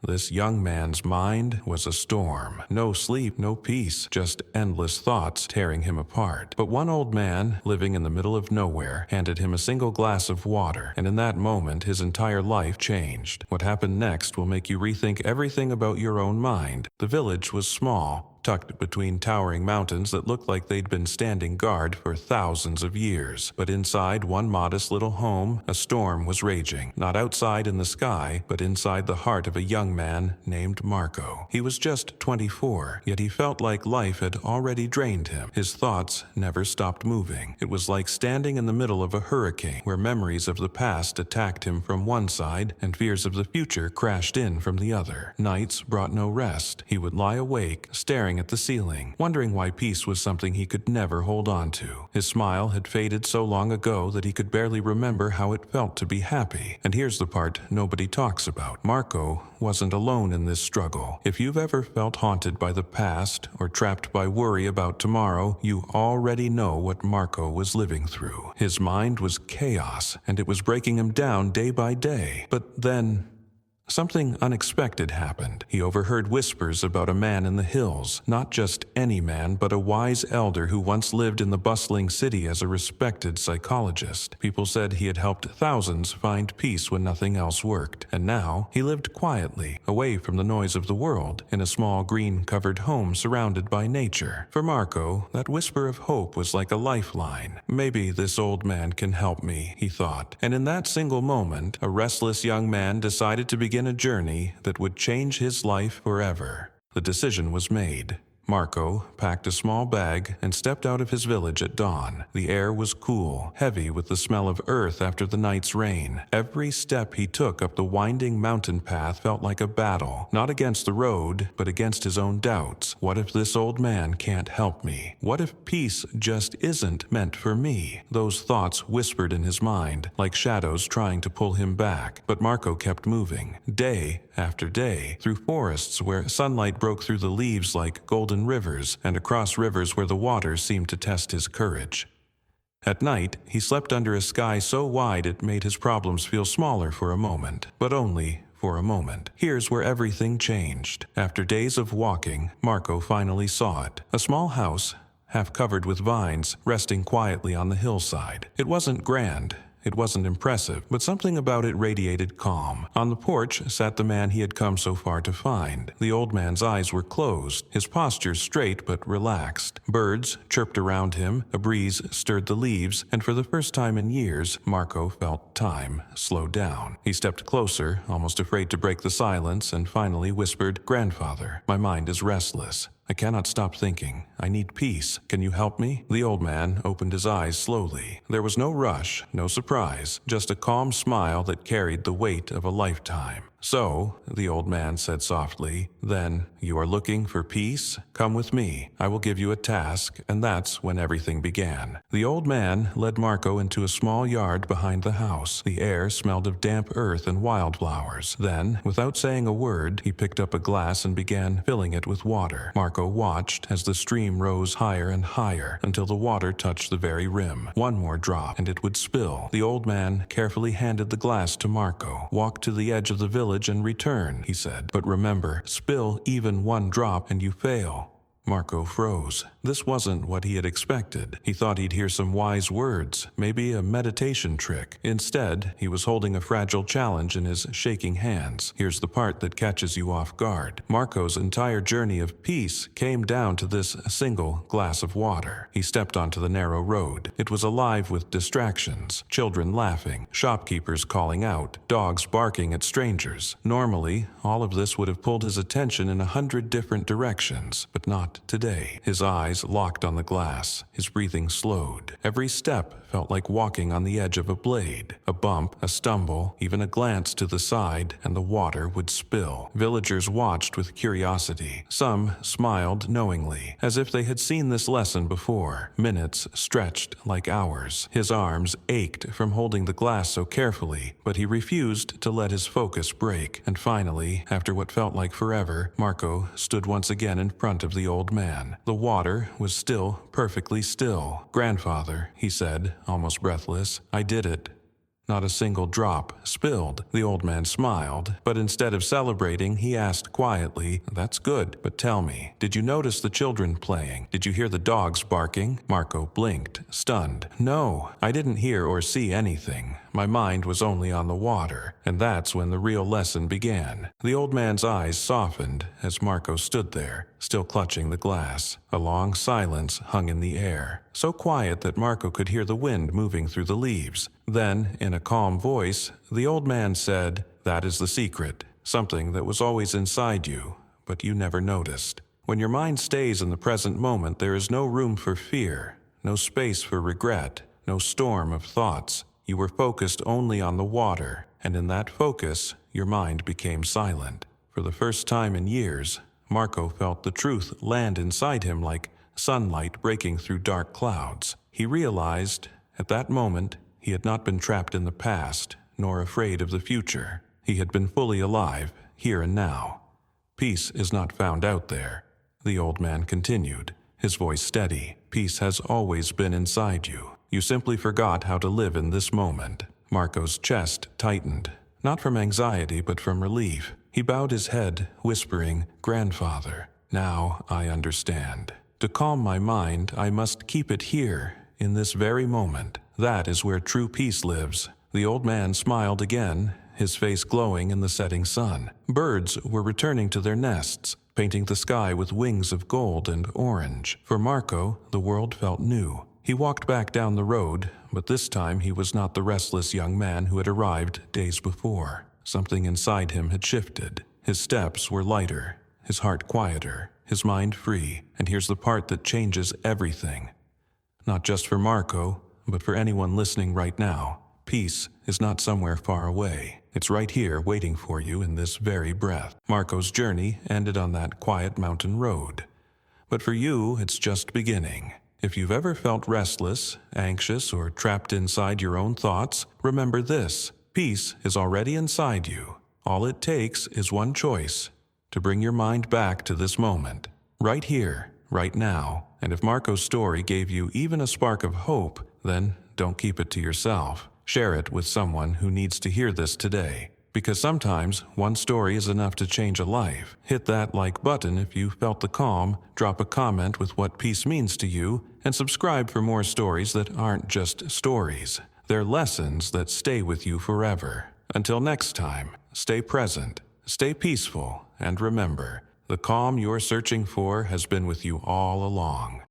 This young man's mind was a storm. No sleep, no peace, just endless thoughts tearing him apart. But one old man, living in the middle of nowhere, handed him a single glass of water, and in that moment his entire life changed. What happened next will make you rethink everything about your own mind. The village was small, tucked between towering mountains that looked like they'd been standing guard for thousands of years. But inside one modest little home, a storm was raging. Not outside in the sky, but inside the heart of a young man named Marco. He was just 24, yet he felt like life had already drained him. His thoughts never stopped moving. It was like standing in the middle of a hurricane, where memories of the past attacked him from one side and fears of the future crashed in from the other. Nights brought no rest. He would lie awake, staring at the ceiling, wondering why peace was something he could never hold on to. His smile had faded so long ago that he could barely remember how it felt to be happy. And here's the part nobody talks about. Marco wasn't alone in this struggle. If you've ever felt haunted by the past or trapped by worry about tomorrow, you already know what Marco was living through. His mind was chaos, and it was breaking him down day by day. But then something unexpected happened. He overheard whispers about a man in the hills. Not just any man, but a wise elder who once lived in the bustling city as a respected psychologist. People said he had helped thousands find peace when nothing else worked. And now, he lived quietly, away from the noise of the world, in a small green-covered home surrounded by nature. For Marco, that whisper of hope was like a lifeline. Maybe this old man can help me, he thought. And in that single moment, a restless young man decided to begin a journey that would change his life forever. The decision was made. Marco packed a small bag and stepped out of his village at dawn. The air was cool, heavy with the smell of earth after the night's rain. Every step he took up the winding mountain path felt like a battle, not against the road, but against his own doubts. What if this old man can't help me? What if peace just isn't meant for me? Those thoughts whispered in his mind, like shadows trying to pull him back. But Marco kept moving, day after day, through forests where sunlight broke through the leaves like golden rivers, and across rivers where the water seemed to test his courage. At night, he slept under a sky so wide it made his problems feel smaller for a moment, but only for a moment. Here's where everything changed. After days of walking, Marco finally saw it. A small house, half covered with vines, resting quietly on the hillside. It wasn't grand. It wasn't impressive, but something about it radiated calm. On the porch sat the man he had come so far to find. The old man's eyes were closed, his posture straight but relaxed. Birds chirped around him, a breeze stirred the leaves, and for the first time in years, Marco felt time slow down. He stepped closer, almost afraid to break the silence, and finally whispered, "Grandfather, my mind is restless. I cannot stop thinking. I need peace. Can you help me?" The old man opened his eyes slowly. There was no rush, no surprise, just a calm smile that carried the weight of a lifetime. "So," the old man said softly, "then you are looking for peace? Come with me. I will give you a task," and that's when everything began. The old man led Marco into a small yard behind the house. The air smelled of damp earth and wildflowers. Then, without saying a word, he picked up a glass and began filling it with water. Marco watched as the stream rose higher and higher until the water touched the very rim. One more drop, and it would spill. The old man carefully handed the glass to Marco. "Walk to the edge of the village and return," he said. "But remember, spill even one drop and you fail." Marco froze. This wasn't what he had expected. He thought he'd hear some wise words, maybe a meditation trick. Instead, he was holding a fragile challenge in his shaking hands. Here's the part that catches you off guard. Marco's entire journey of peace came down to this single glass of water. He stepped onto the narrow road. It was alive with distractions, children laughing, shopkeepers calling out, dogs barking at strangers. Normally, all of this would have pulled his attention in 100 different directions, but not today. His eyes locked on the glass. His breathing slowed. Every step felt like walking on the edge of a blade. A bump, a stumble, even a glance to the side, and the water would spill. Villagers watched with curiosity. Some smiled knowingly, as if they had seen this lesson before. Minutes stretched like hours. His arms ached from holding the glass so carefully, but he refused to let his focus break. And finally, after what felt like forever, Marco stood once again in front of the old man. The water was still perfectly still. "Grandfather," he said, almost breathless, "I did it." Not a single drop spilled. The old man smiled, but instead of celebrating, he asked quietly, "That's good, but tell me, did you notice the children playing? Did you hear the dogs barking?" Marco blinked, stunned. "No, I didn't hear or see anything. My mind was only on the water." And that's when the real lesson began. The old man's eyes softened as Marco stood there, still clutching the glass. A long silence hung in the air, so quiet that Marco could hear the wind moving through the leaves. Then, in a calm voice, the old man said, "That is the secret, something that was always inside you, but you never noticed. When your mind stays in the present moment, there is no room for fear, no space for regret, no storm of thoughts. You were focused only on the water, and in that focus, your mind became silent." For the first time in years, Marco felt the truth land inside him like sunlight breaking through dark clouds. He realized, at that moment, he had not been trapped in the past, nor afraid of the future. He had been fully alive, here and now. Peace is not found out there, the old man continued, his voice steady. Peace has always been inside you. You simply forgot how to live in this moment. Marco's chest tightened, not from anxiety but from relief. He bowed his head, whispering, "Grandfather, now I understand. To calm my mind, I must keep it here, in this very moment. That is where true peace lives." The old man smiled again, his face glowing in the setting sun. Birds were returning to their nests, painting the sky with wings of gold and orange. For Marco, the world felt new. He walked back down the road, but this time he was not the restless young man who had arrived days before. Something inside him had shifted. His steps were lighter, his heart quieter, his mind free. And here's the part that changes everything. Not just for Marco, but for anyone listening right now. Peace is not somewhere far away. It's right here waiting for you in this very breath. Marco's journey ended on that quiet mountain road. But for you, it's just beginning. If you've ever felt restless, anxious, or trapped inside your own thoughts, remember this. Peace is already inside you. All it takes is one choice, to bring your mind back to this moment, right here, right now. And if Marco's story gave you even a spark of hope, then don't keep it to yourself. Share it with someone who needs to hear this today. Because sometimes one story is enough to change a life. Hit that like button if you felt the calm, drop a comment with what peace means to you, and subscribe for more stories that aren't just stories. They're lessons that stay with you forever. Until next time, stay present, stay peaceful, and remember, the calm you're searching for has been with you all along.